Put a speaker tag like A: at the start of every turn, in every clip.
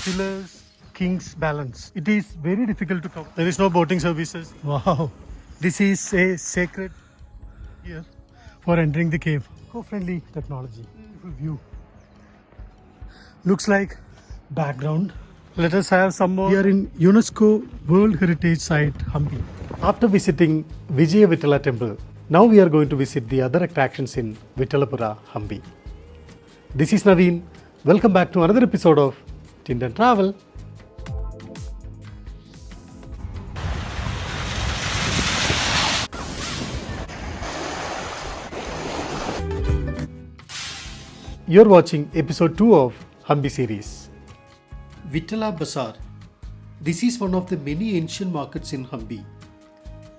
A: pillars, king's balance. It is very difficult to cover. There is no boating services. Wow. This is a sacred here for entering the cave. Eco-friendly technology. Beautiful view. Looks like background. Let us have some more. We are in UNESCO World Heritage Site, Hampi. After visiting Vijaya Vittala Temple, now we are going to visit the other attractions in Vittalapura, Hampi. This is Naveen. Welcome back to another episode of Tint and Travel. You're watching episode 2 of Hampi series. Vittala Bazaar. This is one of the many ancient markets in Hampi.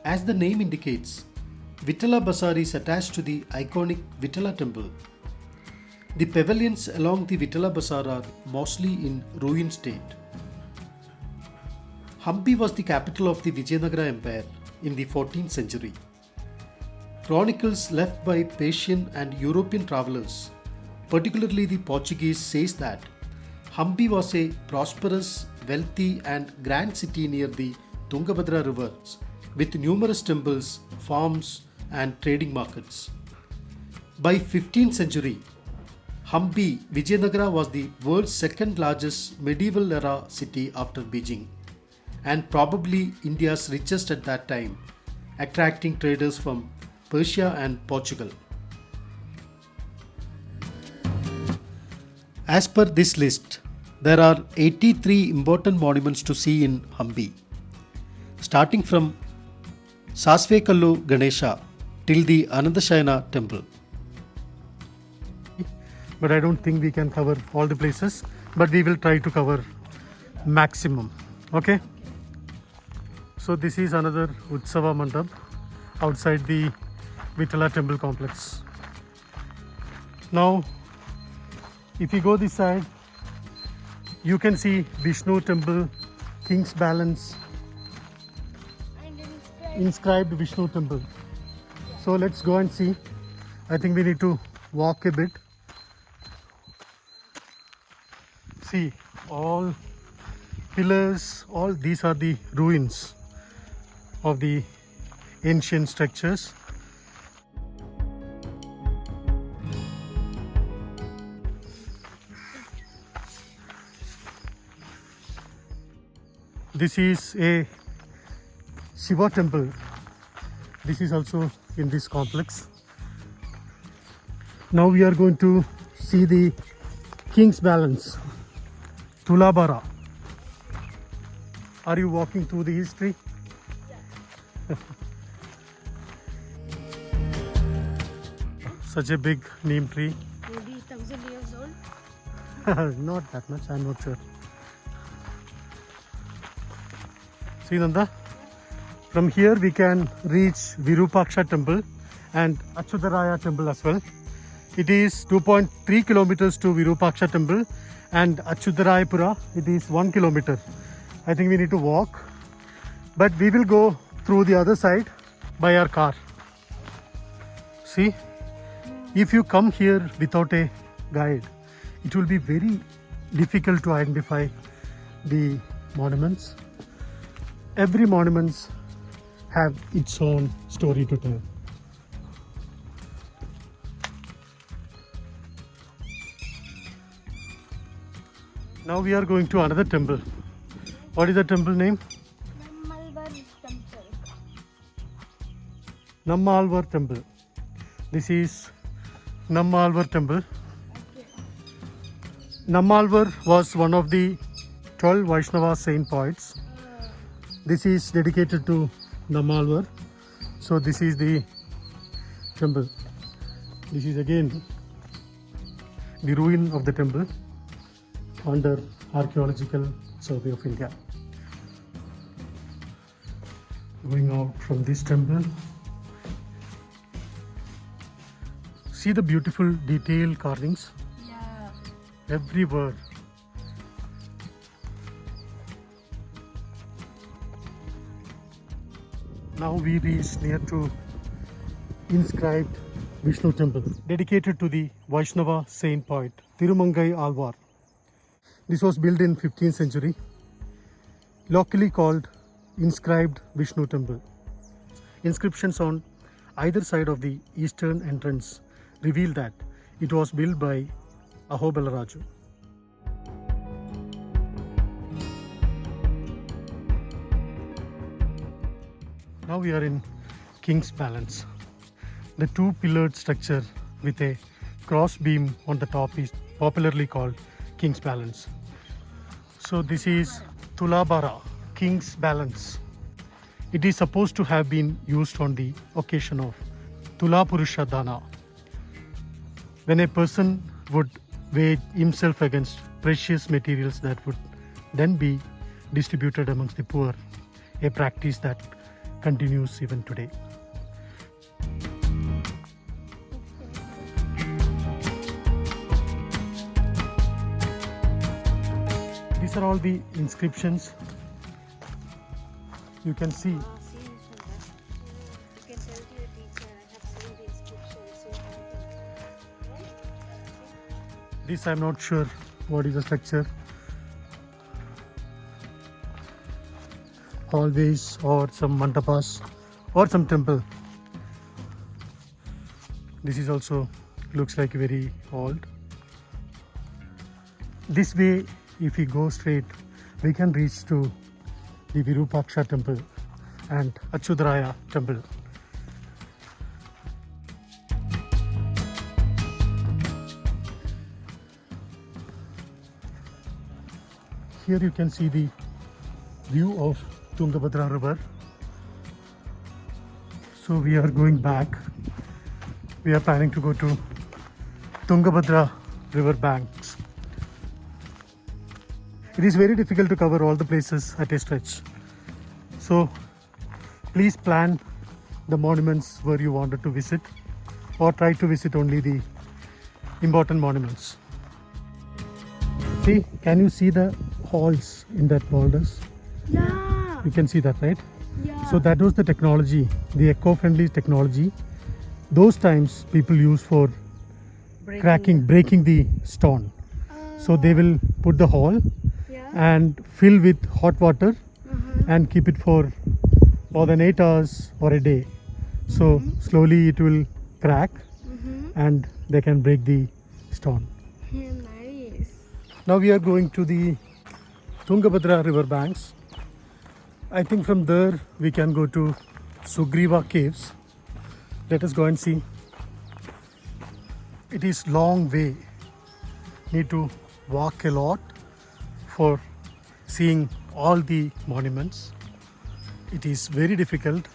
A: As the name indicates, Vittala Bazaar is attached to the iconic Vittala temple. The pavilions along the Vittala Bazaar are mostly in ruined state. Hampi was the capital of the Vijayanagara Empire in the 14th century. Chronicles left by Persian and European travelers, particularly the Portuguese, says that Hampi was a prosperous, wealthy and grand city near the Tungabhadra rivers with numerous temples, farms and trading markets. By 15th century, Hampi, Vijayanagara was the world's second largest medieval era city after Beijing and probably India's richest at that time, attracting traders from Persia and Portugal. As per this list, there are 83 important monuments to see in Hampi, starting from Sasvekallu Ganesha till the Anandashayana temple. But I don't think we can cover all the places, but we will try to cover maximum. Okay? So this is another Utsava Mandap outside the Vittala temple complex. Now, if you go this side, you can see Vishnu temple, King's Balance, inscribed Vishnu temple. So let's go and see. I think we need to walk a bit. See, all pillars, all these are the ruins of the ancient structures. This is a Shiva temple. This is also in this complex. Now we are going to see the King's Balance, Tulabara. Are you walking through the history? Yeah. Such a big neem tree.
B: Maybe 1,000 years old?
A: Not that much, I'm not sure. See Nanda? From here we can reach Virupaksha temple and Achyutaraya temple as well. It is 2.3 kilometers to Virupaksha temple and Achyutarayapura, it is 1 kilometer. I think we need to walk, but we will go through the other side by our car. See, if you come here without a guide, it will be very difficult to identify the monuments. Every monument have its own story to tell. Now we are going to another temple. What is the temple name?
B: Nammalvar temple.
A: Nammalvar temple. This is Nammalvar temple.
B: Okay.
A: Nammalvar was one of the 12 Vaishnava saint poets. This is dedicated to Nammalvar. So this is the temple. This is again the ruin of the temple under Archaeological Survey of India. Going out from this temple, see the beautiful detailed carvings
B: Yeah.
A: everywhere. Now we reach near to inscribed Vishnu temple dedicated to the Vaishnava saint poet Tirumangai Alvar. This was built in 15th century, locally called inscribed Vishnu temple. Inscriptions on either side of the eastern entrance reveal that it was built by Ahobala Raju. Now we are in King's Balance. The two-pillared structure with a cross beam on the top is popularly called King's Balance. So this is Tulabara, King's Balance. It is supposed to have been used on the occasion of Tula Purusha Dana, when a person would weigh himself against precious materials that would then be distributed amongst the poor, a practice that continues even today. These are all the inscriptions you can see.
B: You can tell to your teacher, I have seen the inscriptions.
A: This I'm not sure what is the structure. Hallways or some mantapas or some temple. This is also looks like very old. This way, if we go straight, we can reach to the Virupaksha temple and Achyutaraya temple. Here you can see the view of Tungabhadra river. So we are going back. We are planning to go to Tungabhadra river banks. It is very difficult to cover all the places at a stretch. So please plan the monuments where you wanted to visit, or try to visit only the important monuments. See, can you see the holes in that boulders?
B: Yeah.
A: You can see that, right?
B: Yeah.
A: So that was the technology, the eco-friendly technology. Those times people use for breaking the stone. So they will put the hole
B: Yeah.
A: and fill with hot water and keep it for more than 8 hours or a day. So slowly it will crack and they can break the stone.
B: Nice.
A: Now we are going to the Tungabhadra river banks. I think from there we can go to Sugriva caves. Let us go and see. It is long way. Need to walk a lot for seeing all the monuments. It is very difficult.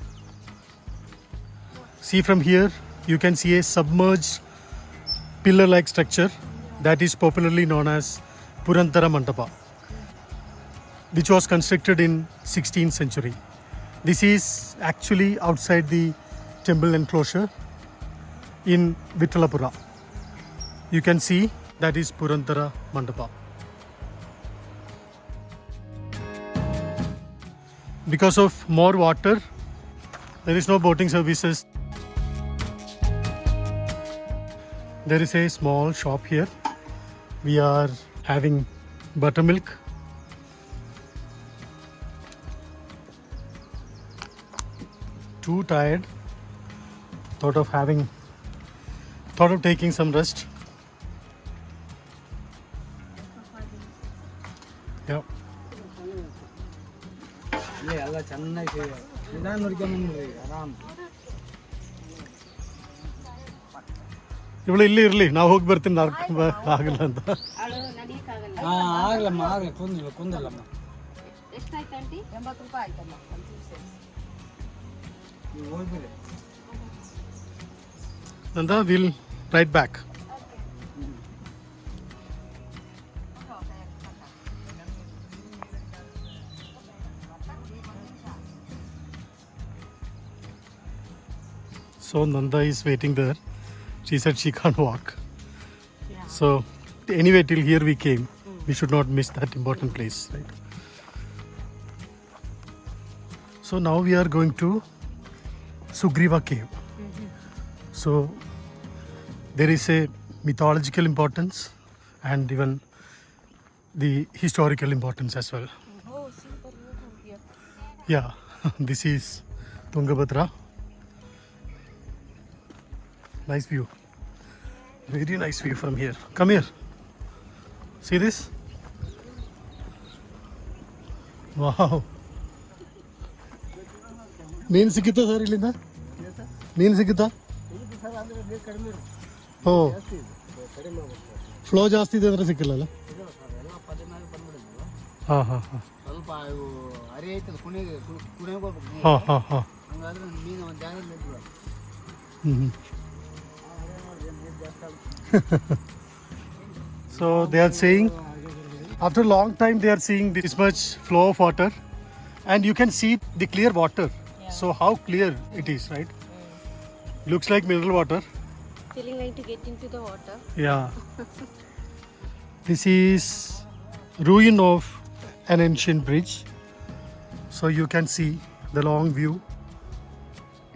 A: See, from here you can see a submerged pillar-like structure that is popularly known as Purandara Mandapa, which was constructed in 16th century. This is actually outside the temple enclosure in Vittalapura. You can see that is Purandara Mandapa. Because of more water, there is no boating services. There is a small shop here. We are having buttermilk. Too tired. Thought of taking some rest. Yeah.
C: ಎಲ್ಲ ಚೆನ್ನಾಗಿ ನಿಧಾನ ನೋಡ್ಕೊಂಡ್ರಿ ಆರಾಮ್
A: ಇವಳು ಇಲ್ಲಿ ಇರಲಿ, ನಾವು ಹೋಗಿ ಬರ್ತೀನಿ, ಆಗಲ್ಲ ಅಂತ.
B: ಅವಳು ನಡೀಕಾಗಲ್ಲ.
C: ಆಗ್ಲಮ್ಮ ಆಗ್ಲಿ ಕುಂದಿಲ್ಲಮ್ಮ
B: ಎಷ್ಟಾಯ್ತು ಆಂಟಿ? 80 ರೂಪಾಯಿ ಆಯ್ತಮ್ಮ.
C: ನೀವು ಹೋಗ್ಬಿಡಿ
A: Nanda, we'll ride back. So Nanda is waiting there. She said she can't walk.
B: Yeah.
A: So anyway, till here we came. We should not miss that important place, right? So now we are going to Sugriva cave. So there is a mythological importance and even the historical importance as well.
B: Oh, see the view from here.
A: Yeah, this is Tungabhadra. Nice view. Very nice view from here. Come here. See this? Wow. ಮೀನು ಸಿಕ್ಕಿತ್ತ sir ಇಲ್ಲಿಂದ ಮೀನು ಸಿಕ್ಕಿತ್ತಾ ಓ flow ಜಾಸ್ತಿ ಇದೆ ಅಂದರೆ ಸಿಕ್ಕಿಲ್ಲಲ್ಲ ಹಾಂ ಹಾಂ ಹಾಂ
C: ಸ್ವಲ್ಪ ಅರೆ ಐತಲ್ಲ ಕುಣಿಯೋಕೆ
A: ಹಾಂ ಹಾಂ ಹಾಂ
C: ಹಂಗಾದ್ರೆ ಮೀನು ಒಂದು ಜಾಗದಲ್ಲಿ ಇದ್ವಿ
A: ಹ್ಞೂ So they are saying after a long time they are seeing this much flow of water and you can see the clear water. So how clear it is, right? Looks like mineral water.
B: Feeling like to get into the water.
A: Yeah. This is ruin of an ancient bridge. So you can see the long view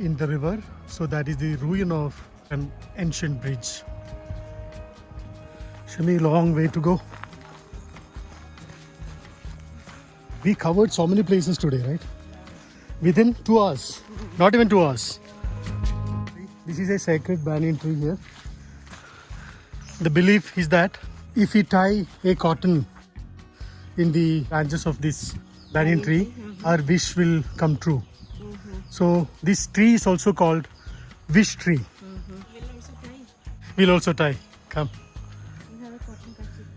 A: in the river. So that is the ruin of an ancient bridge. Shami, long way to go. We covered so many places today, right? Within 2 hours. Not even 2 hours. This is a sacred banyan tree here. The belief is that if we tie a cotton in the branches of this banyan tree, our wish will come true. So this tree is also called wish tree.
B: We'll also try.
A: We'll also tie. Come.
B: We have a cotton kerchief.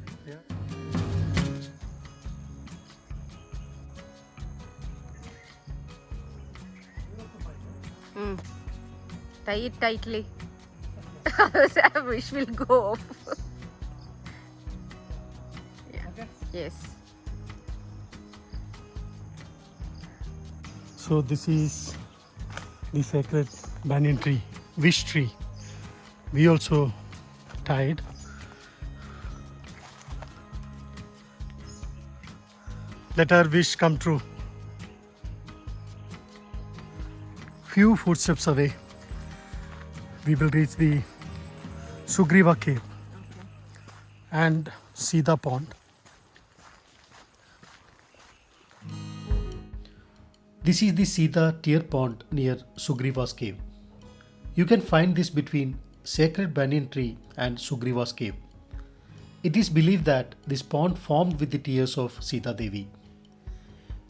B: Tie it tightly. Otherwise, our wish will go off. Yeah. Yes.
A: So this is the sacred banyan tree, wish tree. We also tied. Let our wish come true. Few footsteps away, we will reach the Sugriva cave and Sita pond. This is the Sita tear pond near Sugriva's cave. You can find this between sacred banyan tree and Sugriva's cave. It is believed that this pond formed with the tears of Sita Devi.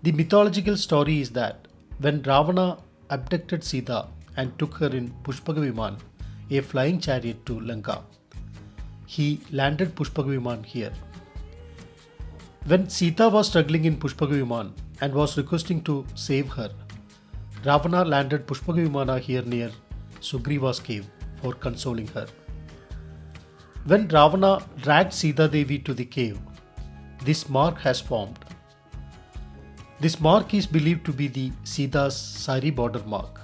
A: The mythological story is that when Ravana abducted Sita and took her in Pushpaga Viman, a flying chariot, to Lanka, he landed Pushpaga Viman here. When Sita was struggling in Pushpaga Viman and was requesting to save her, Ravana landed Pushpaga Vimana here near Sugriva's cave for consoling her. When Ravana dragged Sita Devi to the cave, this mark has formed. This mark is believed to be the Sita's sari border mark.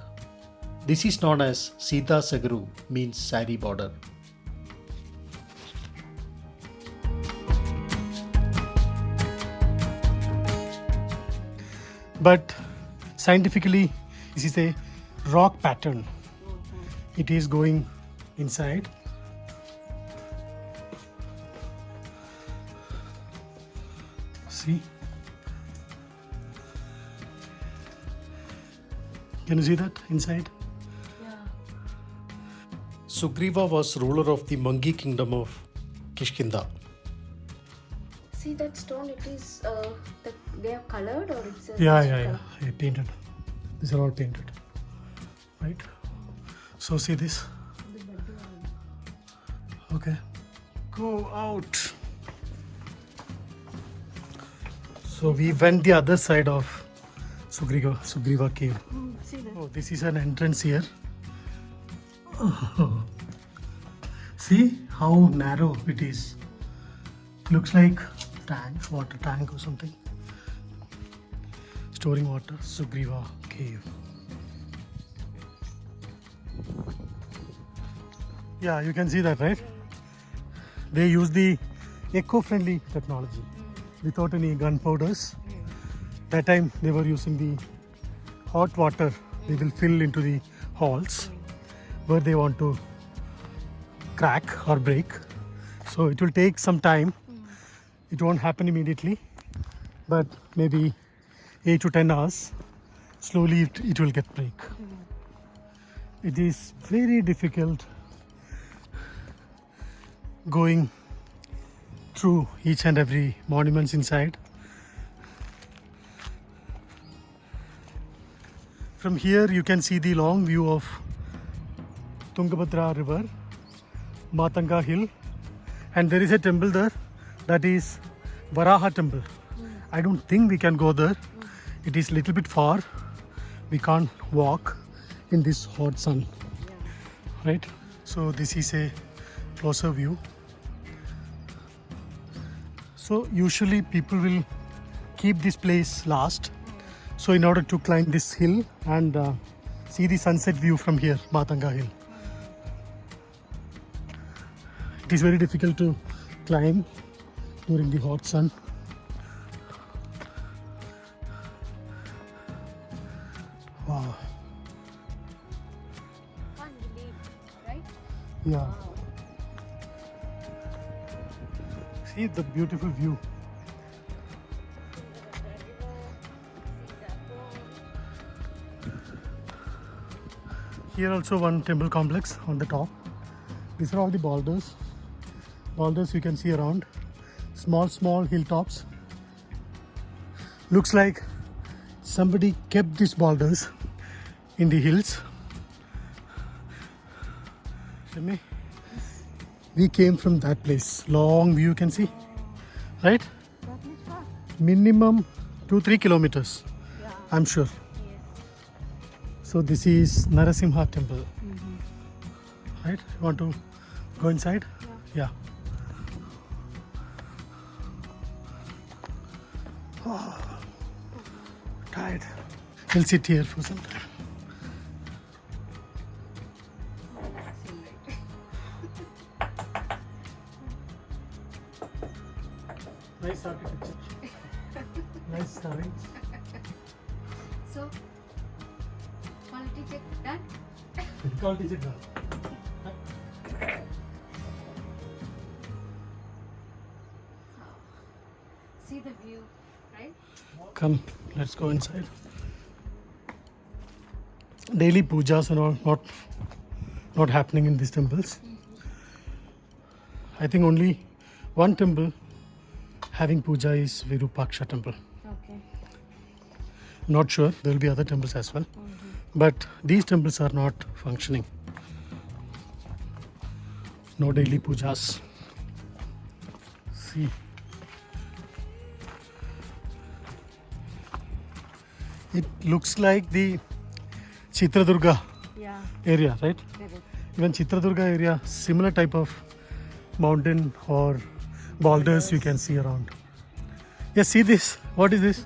A: This is known as Sita Sagaru, means sari border. But scientifically, this is a rock pattern. It is going inside. See? Can you see that inside?
B: Yeah.
A: Sugriva was ruler of the Mangi kingdom of Kishkinda.
B: See that stone? It is they are colored or it's a
A: Yeah, painted. These are all painted, right? So see this. Okay, go out. So we went the other side of Sugriva cave.
B: See that?
A: Oh, this is an entrance here. Oh. See how narrow it is. Looks like tank, water tank or something. Storing water, Sugriva cave. Yeah, you can see that, right? They use the eco-friendly technology without any gunpowders. That time they were using the hot water. They will fill into the holes where they want to crack or break. So it will take some time It won't happen immediately, but maybe 8 to 10 hours, slowly it will get break. It is very difficult going through each and every monuments inside. From here you can see the long view of Tungabhadra river, Matanga hill, and there is a temple there, that is Varaha temple. I don't think we can go there. It is little bit far. We can't walk in this hot sun, right? So this is a closer view. So usually people will keep this place last. So in order to climb this hill and see the sunset view from here, Matanga hill. It is very difficult to climb during the hot sun. Wow.
B: Can't believe, right?
A: Yeah.
B: Wow.
A: See the beautiful view. Here also one temple complex on the top. These are all the boulders. Boulders you can see around. Small hilltops. Looks like somebody kept these boulders in the hills. Shami, we came from that place. Long view you can see, right?
B: That much far?
A: Minimum 2-3 kilometers,
B: Yeah.
A: I'm sure.
B: Yes.
A: So this is Narasimha temple. Right? You want to go inside? Yeah. Oh, tired. We'll sit here for some time. Nice architecture. Nice carvings.
B: So, quality check done?
A: Quality check done.
B: See the view, right?
A: Come, let's go inside. Daily pujas and all not happening in these temples. I think only one temple having puja is Virupaksha temple.
B: Okay.
A: Not sure, there will be other temples as well. But these temples are not functioning. No daily pujas. See. It looks like the Chitradurga
B: Yeah.
A: area, right?
B: Correct.
A: Even Chitradurga area, similar type of mountain or boulders you can see around. Yes, see this. What is this?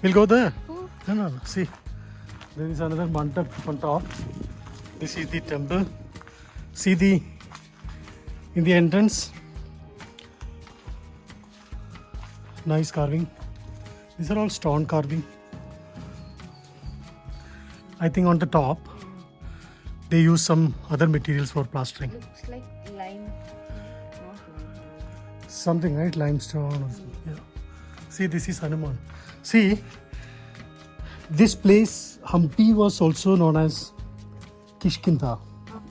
A: We'll go there. No. See, there is another mandap on top. This is the temple. See in the entrance. Nice carving. These are all stone carving. I think on the top they use some other materials for plastering.
B: Looks like lime. Not lime.
A: Something, right? Limestone or something. Yeah. See, this is Hanuman. See, this place, Hampi, was also known as Kishkinda,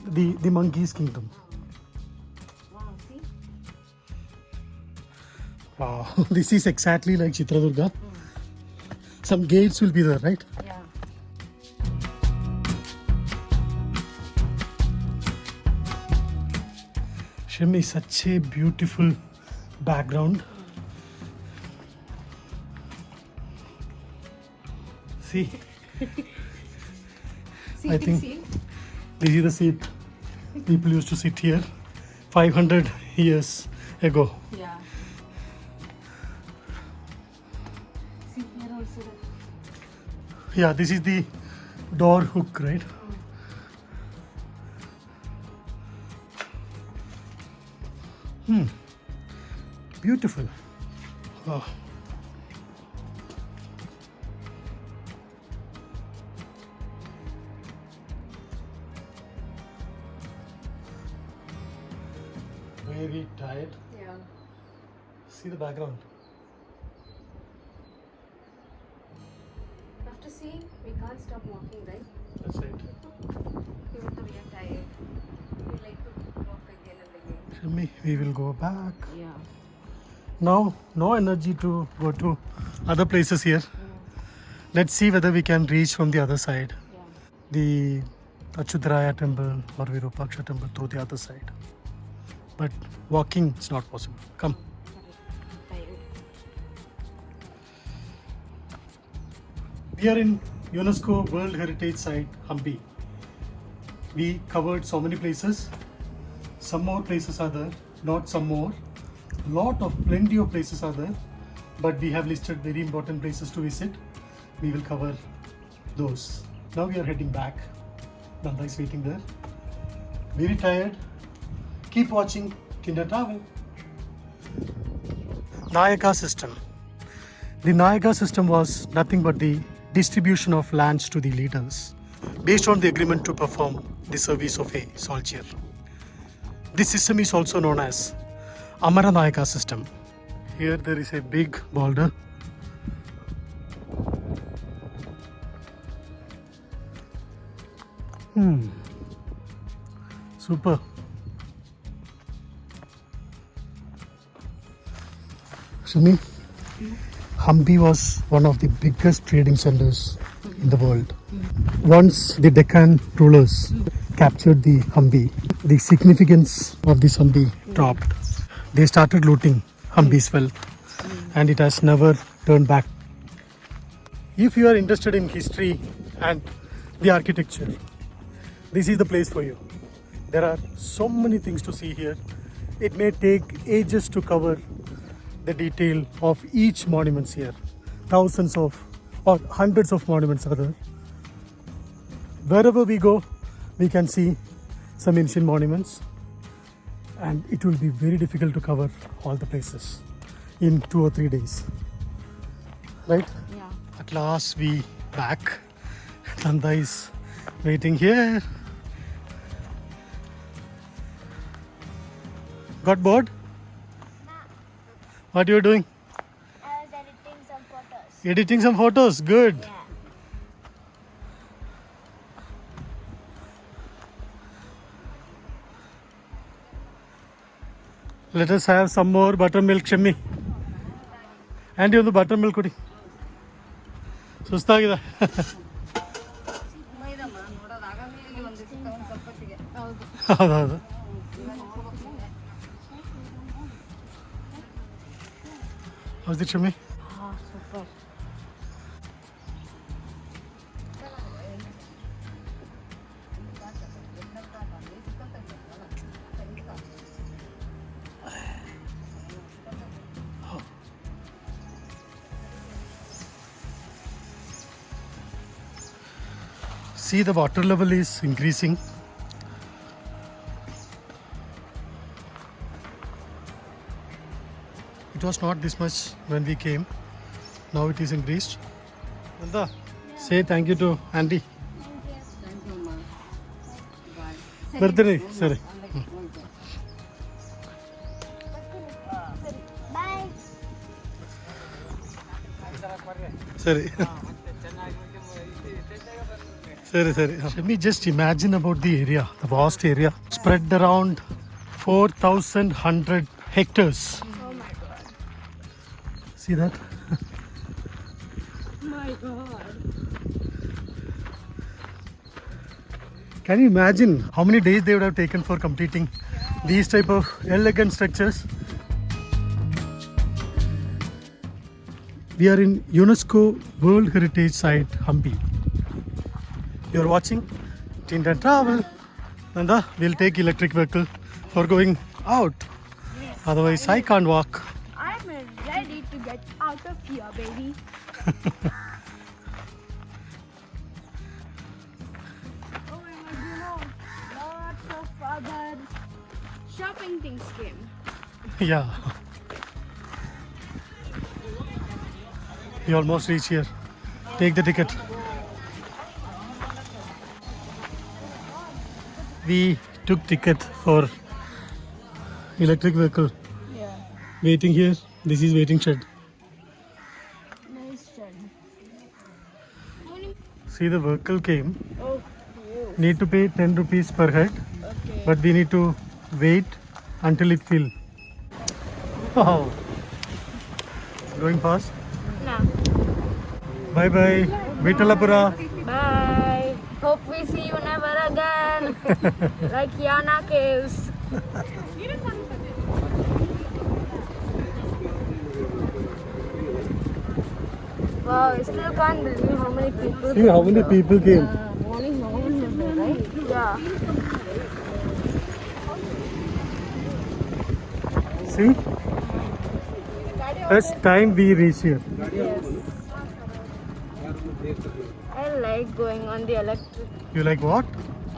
A: the monkey's kingdom.
B: Wow, see?
A: Wow, this is exactly like Chitradurga. Some gates will be there, right?
B: Yeah.
A: Shimmy, such a beautiful background. See,
B: See,
A: I think
B: see?
A: this is the seat people used to sit here 500 years ago.
B: Yeah. See here also.
A: Yeah, this is the door hook, right? Beautiful. Wow. Very tired.
B: Yeah.
A: See the background.
B: After seeing, we can't stop walking, right?
A: That's right.
B: Even though we are tired, we like to walk again and again.
A: Shami, we will go back.
B: Yeah.
A: Now, no energy to go to other places here. Let's see whether we can reach from the other side.
B: Yeah.
A: The Achyutaraya temple or Virupaksha temple through the other side. But walking is not possible. Come.
B: Tired.
A: We are in UNESCO World Heritage Site, Hampi. We covered so many places. Some more places are there, not some more. Plenty of places are there, but we have listed very important places to visit. We will cover those. Now we are heading back. Nanda is waiting there. Very tired. Keep watching Tinder Travel. Nayaka system. The Nayaka system was nothing but the distribution of lands to the leaders based on the agreement to perform the service of a soldier. This system is also known as Amara Nayaka system. Here there is a big boulder. Super. Shami, Hampi was one of the biggest trading centers in the world. Once the Deccan rulers captured the Hampi, the significance of this Hampi dropped. They started looting Hampi's wealth and it has never turned back. If you are interested in history and the architecture, this is the place for you. There are so many things to see here. It may take ages to cover the detail of each monument here. Thousands of or hundreds of monuments are there. Wherever we go, we can see some ancient monuments, and it will be very difficult to cover all the places in 2 or 3 days. Right?
B: Yeah.
A: At last we back. Nanda is waiting here. Got bored? What are you doing?
D: I was editing some photos.
A: Editing some photos. Good.
D: Yeah.
A: Let us have some more buttermilk, Shami. And you buttermilk kudi. ಸುಸ್ತಾಗಿದೆ. ಹೌದೌದು. How's it, Shami?
B: Super.
A: See, the water level is increasing. It was not this much when we came. Now it is increased. Nanda, say thank you to Andy.
B: Thank you, Ma. Bye.
A: Birthday, sorry.
D: Bye.
A: Sorry. Sorry. Let me just imagine about the area, the vast area, spread around 4,100 hectares.
D: Oh my god.
A: See that?
B: My God.
A: Can you imagine how many days they would have taken for completing these type of elegant structures? We are in UNESCO World Heritage Site, Hampi. You are watching Tinder Travel. Nanda, we'll take electric vehicle for going out. Otherwise, I can't walk.
D: I'm ready to get out of here, baby. Oh my god, you know, lots of other shopping things came.
A: Yeah. We almost reach here. Take the ticket. We took ticket for electric vehicle.
D: Yeah.
A: Waiting here. This is waiting shed.
D: Nice shed.
A: See, the vehicle came.
D: Oh, you.
A: Need to pay 10 rupees per head,
D: Okay.
A: but we need to wait until it fill. Wow. Going fast.
D: Nah.
A: Bye bye. Vittalapura.
D: Bye. Hope we see you never again. Like Yana Caves. Wow, I still can't believe how many people.
A: See how many people came.
D: Morning, no one is there, right? Yeah.
A: See? First time we reach here.
D: Yes. I like going on the electric.
A: You like what?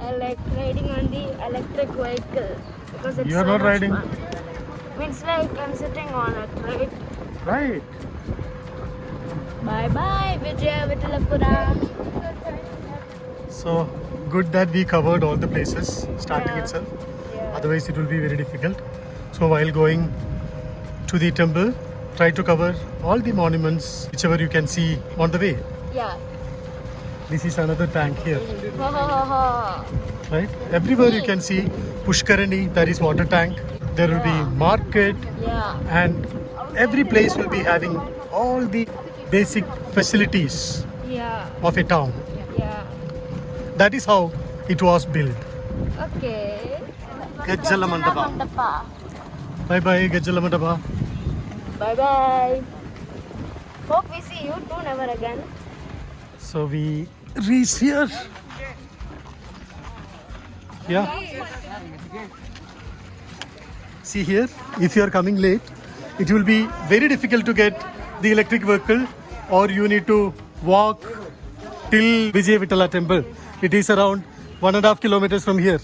D: I like riding on the electric vehicle because it's
A: You are
D: so
A: not
D: much
A: riding.
D: fun. Means like I'm sitting on it, right?
A: Right.
D: Bye bye, Vijay Vittalapura.
A: So good that we covered all the places starting
D: Yeah.
A: itself.
D: Yeah.
A: Otherwise it will be very difficult. So while going to the temple, try to cover all the monuments whichever you can see on the way.
D: Yeah.
A: This is another tank here,
D: Ha ha ha ha.
A: right? Everywhere you can see Pushkarani, there is water tank. There will be market,
D: Yeah.
A: and every place will be having all the basic facilities
D: Yeah.
A: of a town.
D: Yeah.
A: That is how it was built.
D: Okay.
A: Gajjala Mandapa.
D: Mandapa.
A: Bye bye, Gajjala Mandapa.
D: Bye bye. Hope we see you too never again.
A: So we reach here. Yeah. See here, if you are coming late, it will be very difficult to get the electric vehicle, or you need to walk till Vijay Vittala temple. It is around 1.5 kilometers from here.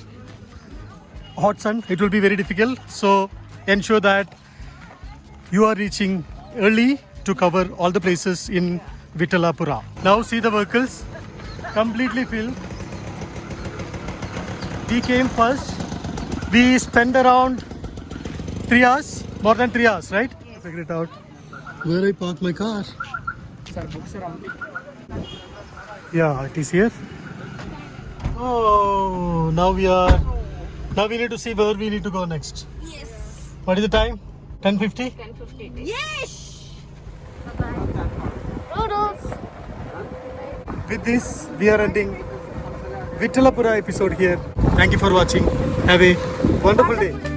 A: Hot sun, it will be very difficult. So ensure that you are reaching early to cover all the places in Vittalapura. Now see the vehicles completely filled. We came first. We spent around 3 hours, more than 3 hours, right? Figure it out. Where I park my car? Yeah, it is here. Oh, now we need to see where we need to go next.
D: Yes.
A: What is the time? 10:50?
D: 10:50. Yes. Noodles.
A: With this, we are ending Vittalapura episode here. Thank you for watching. Have a wonderful day.